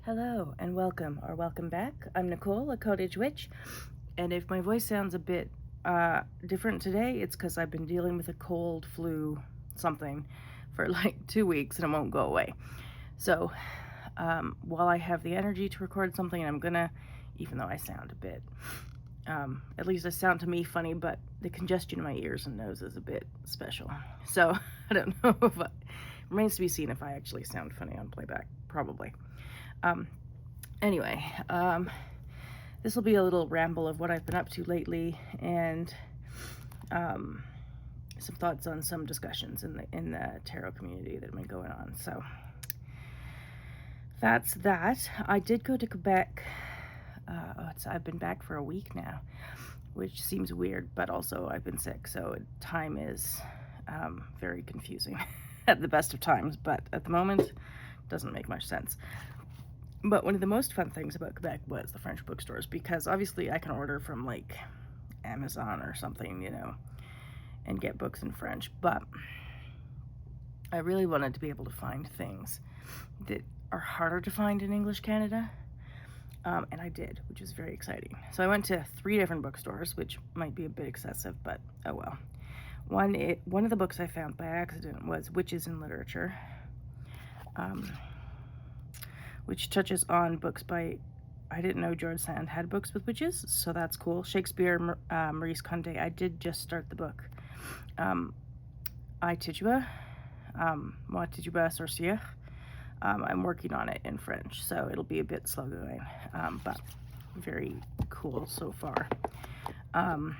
Hello and welcome back. I'm Nicole, a cottage witch, and if my voice sounds a bit different today, it's because I've been dealing with a cold, flu, something for like 2 weeks and it won't go away. So while I have the energy to record something, I'm gonna, even though I sound a bit, at least I sound to me funny, but the congestion in my ears and nose is a bit special. So I don't know if remains to be seen if I actually sound funny on playback, probably. Anyway, this will be a little ramble of what I've been up to lately and some thoughts on some discussions in the tarot community that have been going on. So that's that. I did go to Quebec. I've been back for a week now, which seems weird, but also I've been sick, so time is very confusing at the best of times, but at the moment doesn't make much sense. But one of the most fun things about Quebec was the French bookstores, because obviously I can order from like Amazon or something, and get books in French, but I really wanted to be able to find things that are harder to find in English Canada, and I did, which was very exciting. So I went to 3 different bookstores, which might be a bit excessive, but oh well. One of the books I found by accident was Witches in Literature, which touches on books by, I didn't know George Sand had books with witches, so that's cool. Shakespeare, Maurice Condé. I did just start the book. I Tituba, Moi Tituba Sorcière. I'm working on it in French, so it'll be a bit slow going, but very cool so far. Some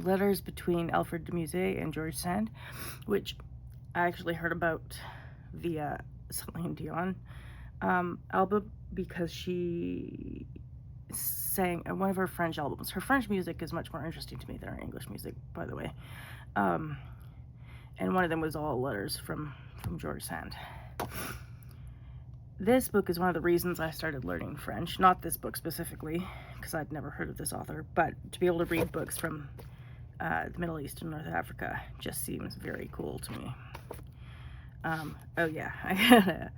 letters between Alfred de Musset and George Sand, which I actually heard about via Celine Dion album, because she sang one of her French albums. Her French music is much more interesting to me than her English music, by the way. And one of them was all letters from George Sand. This book is one of the reasons I started learning French. Not this book specifically, because I'd never heard of this author, but to be able to read books from the Middle East and North Africa just seems very cool to me. Oh yeah, I had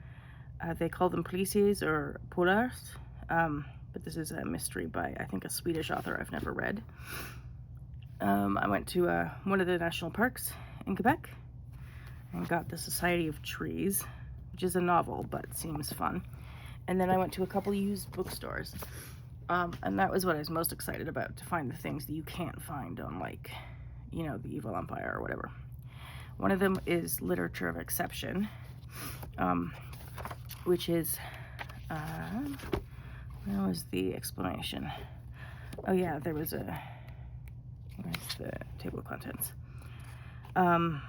they call them policiers or polars, but this is a mystery by, I think, a Swedish author I've never read. I went to one of the national parks in Quebec and got The Society of Trees, which is a novel but seems fun. And then I went to a couple used bookstores, and that was what I was most excited about, to find the things that you can't find on, like, the Evil Empire or whatever. One of them is Literature of Exception, which is, where was the explanation? Oh yeah, there was where's the table of contents? Oh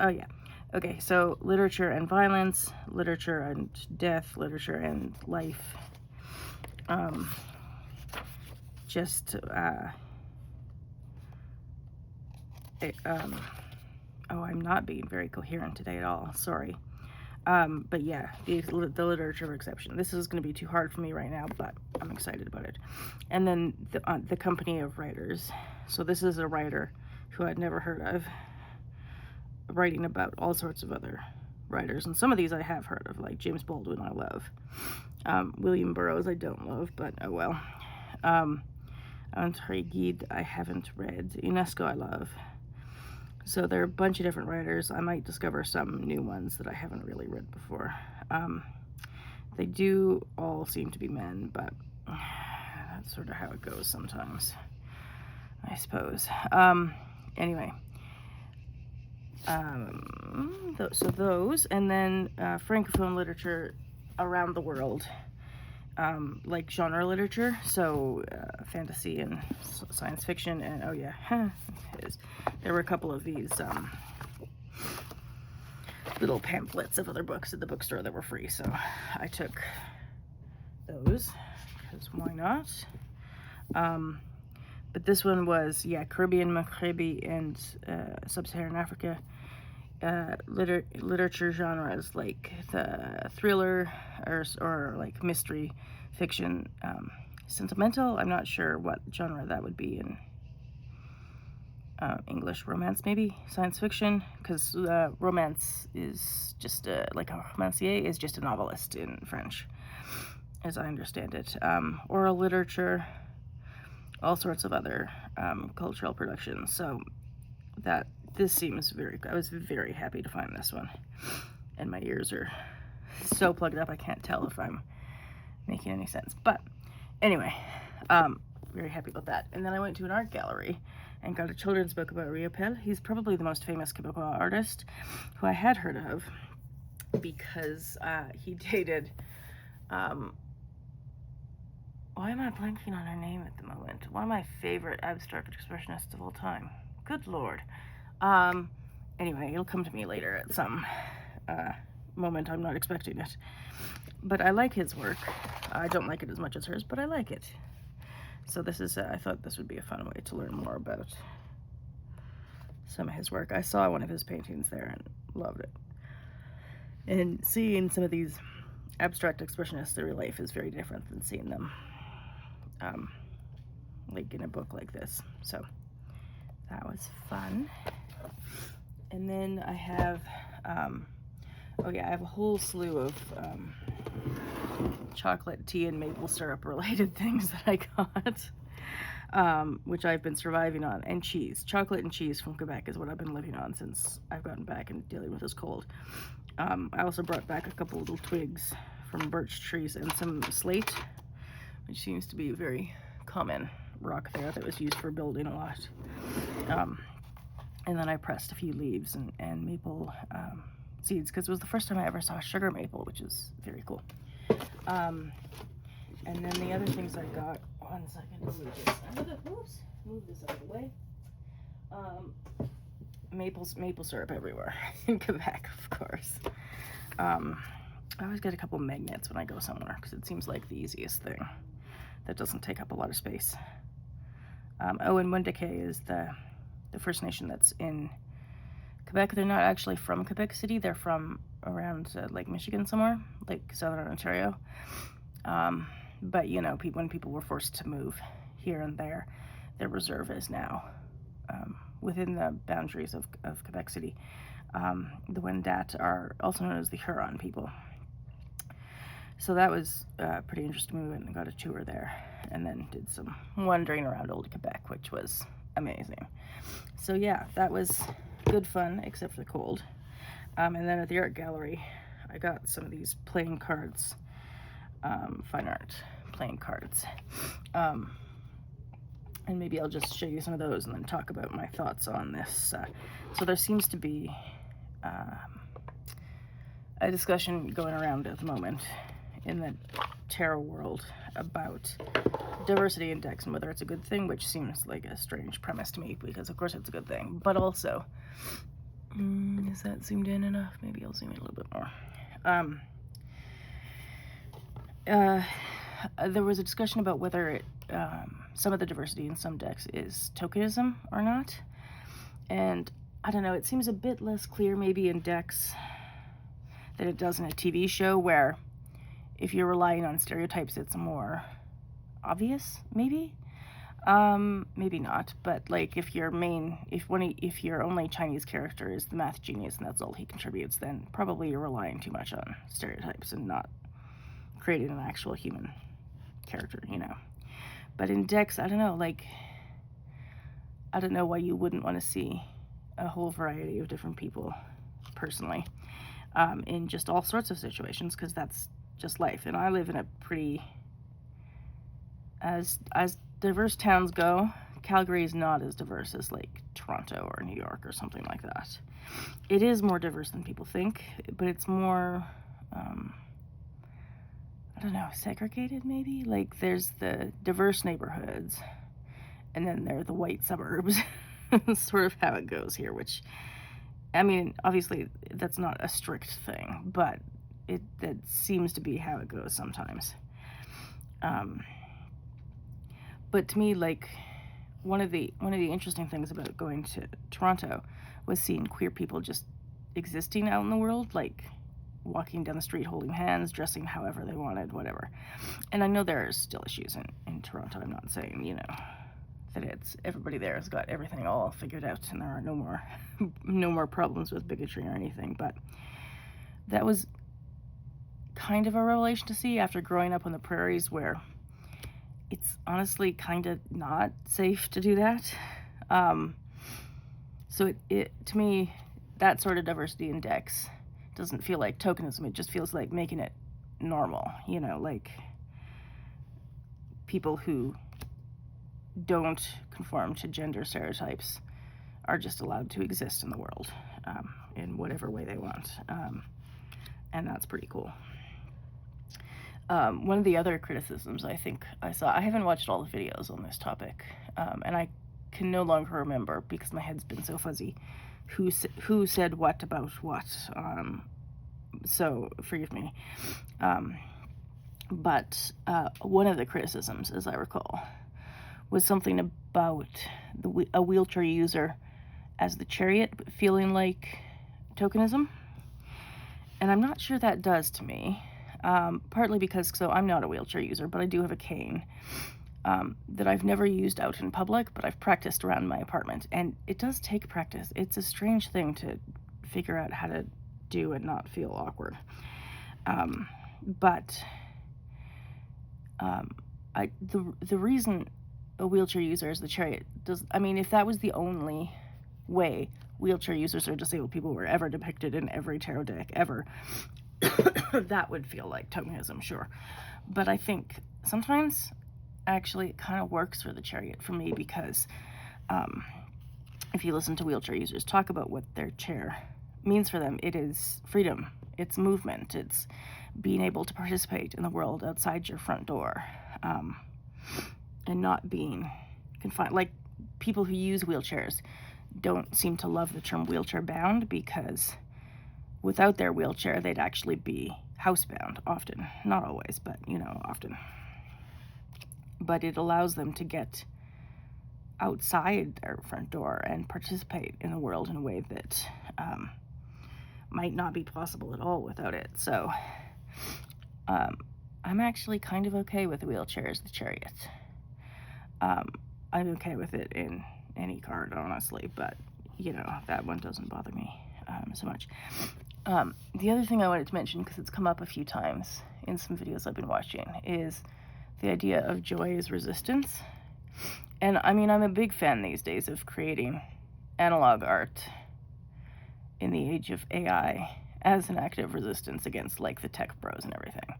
yeah, okay, so literature and violence, literature and death, literature and life, oh, I'm not being very coherent today at all, sorry. But yeah, the Literature of Exception. This is going to be too hard for me right now, but I'm excited about it. And then the Company of Writers. So this is a writer who I'd never heard of, writing about all sorts of other writers. And some of these I have heard of, like James Baldwin I love. William Burroughs I don't love, but oh well. André Gide I haven't read. UNESCO I love. So there are a bunch of different writers. I might discover some new ones that I haven't really read before. They do all seem to be men, but that's sort of how it goes sometimes, I suppose. Anyway, so those, and then Francophone literature around the world, like genre literature, so fantasy and science fiction, and oh yeah, there were a couple of these little pamphlets of other books at the bookstore that were free, so I took those, because why not? But this one was, yeah, Caribbean, Maghreb, and Sub-Saharan Africa literature genres, like the thriller or like mystery fiction, sentimental. I'm not sure what genre that would be in English romance, maybe science fiction, because romance is just like a romancier is just a novelist in French, as I understand it. Oral literature, all sorts of other cultural productions. So that this seems very. I was very happy to find this one, and my ears are so plugged up I can't tell if I'm making any sense. But anyway, very happy about that. And then I went to an art gallery and got a children's book about Riopelle. He's probably the most famous Quebecois artist who I had heard of because he dated, why am I blanking on her name at the moment? One of my favorite abstract expressionists of all time. Good Lord. Anyway, it'll come to me later at some moment I'm not expecting it. But I like his work. I don't like it as much as hers, but I like it. So this is, I thought this would be a fun way to learn more about some of his work. I saw one of his paintings there and loved it. And seeing some of these abstract expressionists in real life is very different than seeing them like in a book like this. So that was fun. And then I have, oh yeah, I have a whole slew of chocolate, tea, and maple syrup related things that I got, which I've been surviving on, and cheese. Chocolate and cheese from Quebec is what I've been living on since I've gotten back and dealing with this cold. I also brought back a couple little twigs from birch trees and some slate, which seems to be a very common rock there that was used for building a lot. And then I pressed a few leaves and maple seeds, because it was the first time I ever saw sugar maple, which is very cool. And then the other things I got, one second, move this out of the way. Maple syrup everywhere in Quebec, of course. I always get a couple magnets when I go somewhere, because it seems like the easiest thing that doesn't take up a lot of space. Oh, and Mundeke is the First Nation that's in Quebec. They're not actually from Quebec City. They're from around Lake Michigan somewhere, like Southern Ontario. But you know, when people were forced to move here and there, their reserve is now within the boundaries of Quebec City. The Wendat are also known as the Huron people. So that was pretty interesting. We went and got a tour there, and then did some wandering around Old Quebec, which was amazing. So yeah, that was good fun, except for the cold. And then at the art gallery, I got some of these playing cards, fine art playing cards. And maybe I'll just show you some of those and then talk about my thoughts on this. So there seems to be a discussion going around at the moment in the tarot world about diversity index and whether it's a good thing, which seems like a strange premise to me, because of course it's a good thing, but also, is that zoomed in enough? Maybe I'll zoom in a little bit more. There was a discussion about whether some of the diversity in some decks is tokenism or not, and I don't know, it seems a bit less clear maybe in decks than it does in a TV show, where if you're relying on stereotypes, it's more obvious, maybe. Maybe not, but like if your only Chinese character is the math genius and that's all he contributes, then probably you're relying too much on stereotypes and not creating an actual human character, you know. But in decks, I don't know, like, I don't know why you wouldn't want to see a whole variety of different people, personally, in just all sorts of situations, because that's just life. And I live in a pretty, as diverse towns go, Calgary is not as diverse as like Toronto or New York or something like that. It is more diverse than people think, but it's more, I don't know, segregated maybe? Like there's the diverse neighborhoods, and then there are the white suburbs. Sort of how it goes here, which, I mean, obviously that's not a strict thing, but that seems to be how it goes sometimes. But to me, like, one of the interesting things about going to Toronto was seeing queer people just existing out in the world, like walking down the street holding hands, dressing however they wanted, whatever. And I know there are still issues in Toronto. I'm not saying, you know, that everybody there has got everything all figured out and there are no more problems with bigotry or anything. But that was kind of a revelation to see after growing up on the prairies, where it's honestly kind of not safe to do that. So it to me, that sort of diversity index doesn't feel like tokenism. It just feels like making it normal, like people who don't conform to gender stereotypes are just allowed to exist in the world in whatever way they want. And that's pretty cool. One of the other criticisms I think I saw, I haven't watched all the videos on this topic, and I can no longer remember because my head's been so fuzzy who said what about what, so forgive me. But one of the criticisms, as I recall, was something about a wheelchair user as the chariot feeling like tokenism. And I'm not sure that does to me, partly because, so I'm not a wheelchair user, but I do have a cane that I've never used out in public, but I've practiced around my apartment. And it does take practice. It's a strange thing to figure out how to do and not feel awkward. But the reason a wheelchair user is the chariot if that was the only way wheelchair users or disabled people were ever depicted in every tarot deck ever, that would feel like tokenism, sure. But I think sometimes actually it kind of works for the chariot for me, because if you listen to wheelchair users talk about what their chair means for them, it is freedom, it's movement, it's being able to participate in the world outside your front door, and not being confined. Like, people who use wheelchairs don't seem to love the term wheelchair bound, because without their wheelchair they'd actually be housebound often. Not always, but often. But it allows them to get outside their front door and participate in the world in a way that might not be possible at all without it. So I'm actually kind of okay with the wheelchair as the chariot. I'm okay with it in any card, honestly, but that one doesn't bother me so much. The other thing I wanted to mention, because it's come up a few times in some videos I've been watching, is the idea of joy as resistance. And I'm a big fan these days of creating analog art in the age of AI as an act of resistance against, like, the tech bros and everything.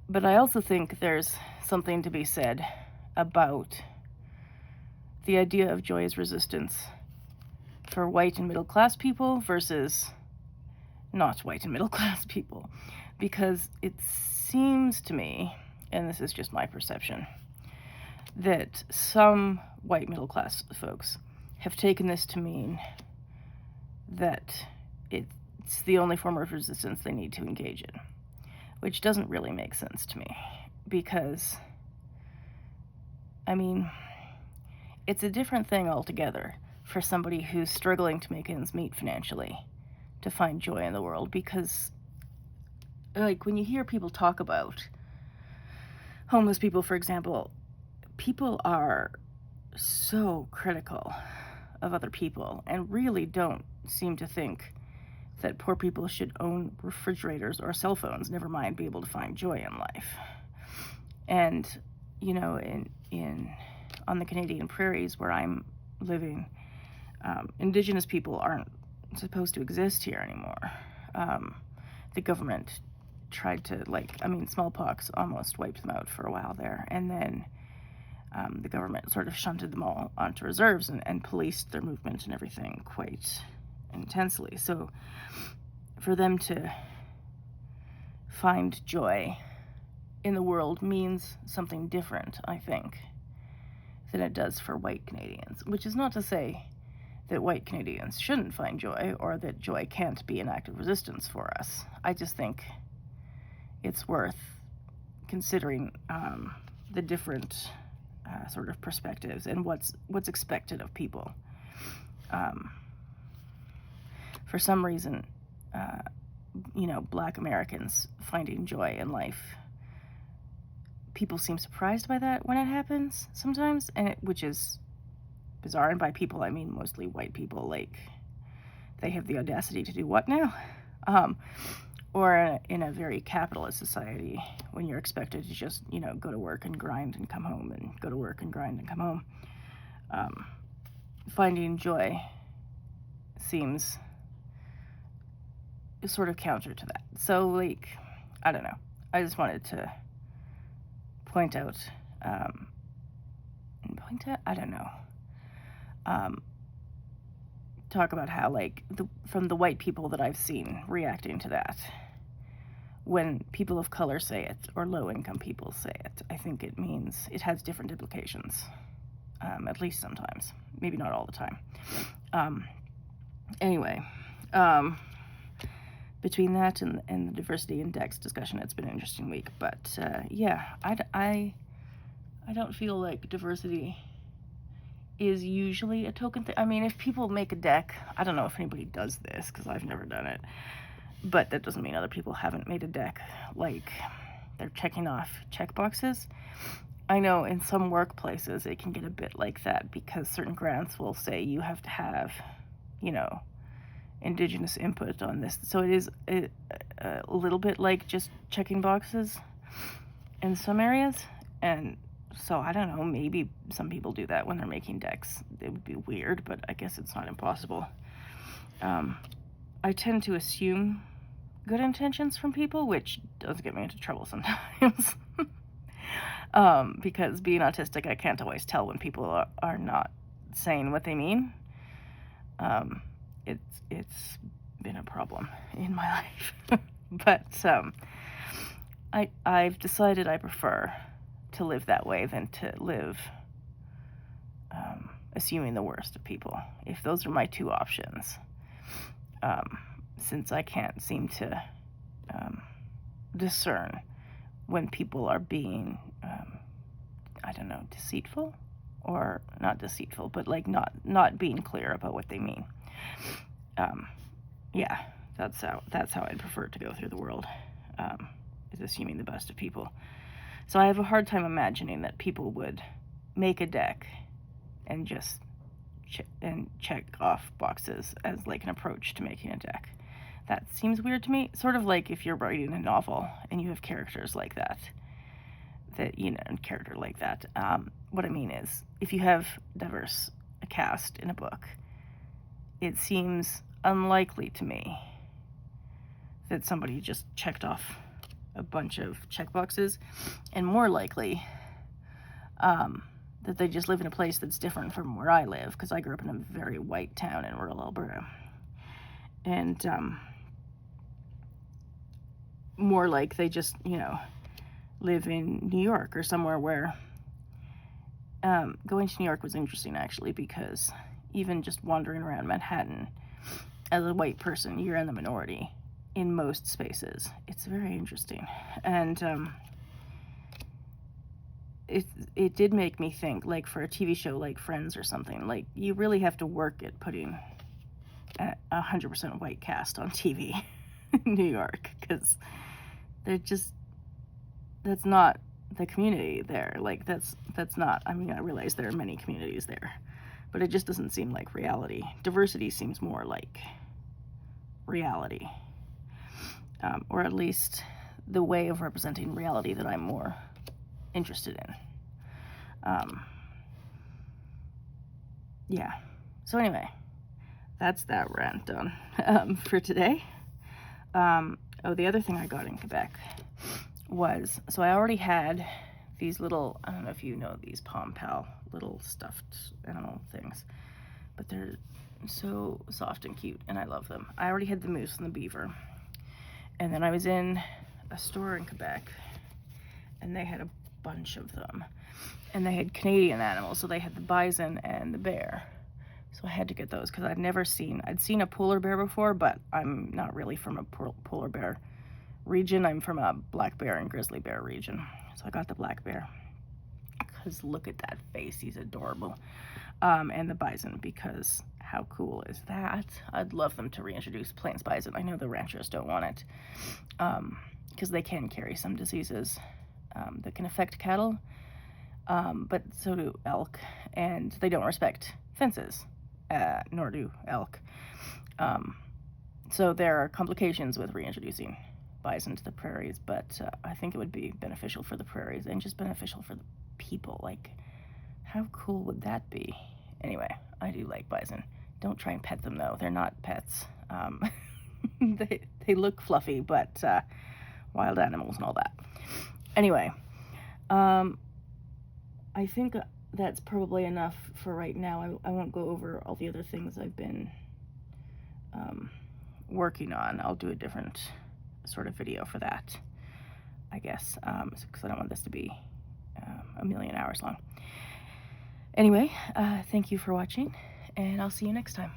But I also think there's something to be said about the idea of joy as resistance for white and middle class people versus not white and middle class people. Because it seems to me, and this is just my perception, that some white middle class folks have taken this to mean that it's the only form of resistance they need to engage in, which doesn't really make sense to me, because it's a different thing altogether for somebody who's struggling to make ends meet financially to find joy in the world. Because, like, when you hear people talk about homeless people, for example, people are so critical of other people and really don't seem to think that poor people should own refrigerators or cell phones, never mind be able to find joy in life. And on the Canadian prairies where I'm living, Indigenous people aren't supposed to exist here anymore. The government tried to, smallpox almost wiped them out for a while there, and then the government sort of shunted them all onto reserves and policed their movement and everything quite intensely. So for them to find joy in the world means something different, I think, than it does for white Canadians, which is not to say that white Canadians shouldn't find joy or that joy can't be an act of resistance for us. I just think it's worth considering the different sort of perspectives and what's expected of people. For some reason, Black Americans finding joy in life, people seem surprised by that when it happens sometimes, which is bizarre. And by people, I mean mostly white people. Like, they have the audacity to do what now? Or in a very capitalist society, when you're expected to just, go to work and grind and come home, and go to work and grind and come home. Finding joy seems sort of counter to that. So, like, I don't know. I just wanted to point out, I don't know, talk about how, like, from the white people that I've seen reacting to that, when people of color say it, or low-income people say it, I think it has different implications, at least sometimes. Maybe not all the time. Anyway, between that and the diversity index discussion, it's been an interesting week. But, yeah, I don't feel like diversity is usually a token thing. I mean, if people make a deck, I don't know if anybody does this, because I've never done it, but that doesn't mean other people haven't made a deck, like they're checking off checkboxes. I know in some workplaces it can get a bit like that, because certain grants will say you have to have, Indigenous input on this. So it is a little bit like just checking boxes in some areas. And so I don't know, maybe some people do that when they're making decks. It would be weird, but I guess it's not impossible. I tend to assume good intentions from people, which does get me into trouble sometimes. Because being autistic, I can't always tell when people are not saying what they mean. It's been a problem in my life. But I've decided I prefer to live that way than to live assuming the worst of people, if those are my two options. Since I can't seem to discern when people are being, I don't know, deceitful, or not deceitful, but like not being clear about what they mean. Yeah, that's how I'd prefer to go through the world, is assuming the best of people. So I have a hard time imagining that people would make a deck and just check off boxes as like an approach to making a deck. That seems weird to me. Sort of like if you're writing a novel and you have characters like that, a character like that. What I mean is, if you have diverse cast in a book, it seems unlikely to me that somebody just checked off a bunch of checkboxes, and more likely that they just live in a place that's different from where I live, because I grew up in a very white town in rural Alberta. And more like they just, live in New York or somewhere where going to New York was interesting, actually, because even just wandering around Manhattan as a white person, you're in the minority in most spaces. It's very interesting. And it did make me think, like, for a TV show like Friends or something, like, you really have to work at putting 100% white cast on TV in New York, because that's not the community there. Like, that's not, I mean, I realize there are many communities there, but it just doesn't seem like reality. Diversity seems more like reality, or at least the way of representing reality that I'm more interested in. Yeah. So anyway, that's that rant done for today. The other thing I got in Quebec was, so I already had these little, I don't know if you know these Pom Pal little stuffed animal things, but they're so soft and cute, and I love them. I already had the moose and the beaver, and then I was in a store in Quebec, and they had a bunch of them, and they had Canadian animals, so they had the bison and the bear. So I had to get those, because I'd seen a polar bear before, but I'm not really from a polar bear region. I'm from a black bear and grizzly bear region. So I got the black bear, because look at that face, he's adorable. And the bison, because how cool is that? I'd love them to reintroduce plains bison. I know the ranchers don't want it, because they can carry some diseases that can affect cattle. but so do elk, and they don't respect fences, nor do elk. So there are complications with reintroducing bison to the prairies, but I think it would be beneficial for the prairies and just beneficial for the people. Like, how cool would that be? Anyway, I do like bison. Don't try and pet them, though. They're not pets. They look fluffy, but wild animals and all that. Anyway, I think that's probably enough for right now. I won't go over all the other things I've been working on. I'll do a different sort of video for that, I guess, because I don't want this to be a million hours long. Anyway, thank you for watching, and I'll see you next time.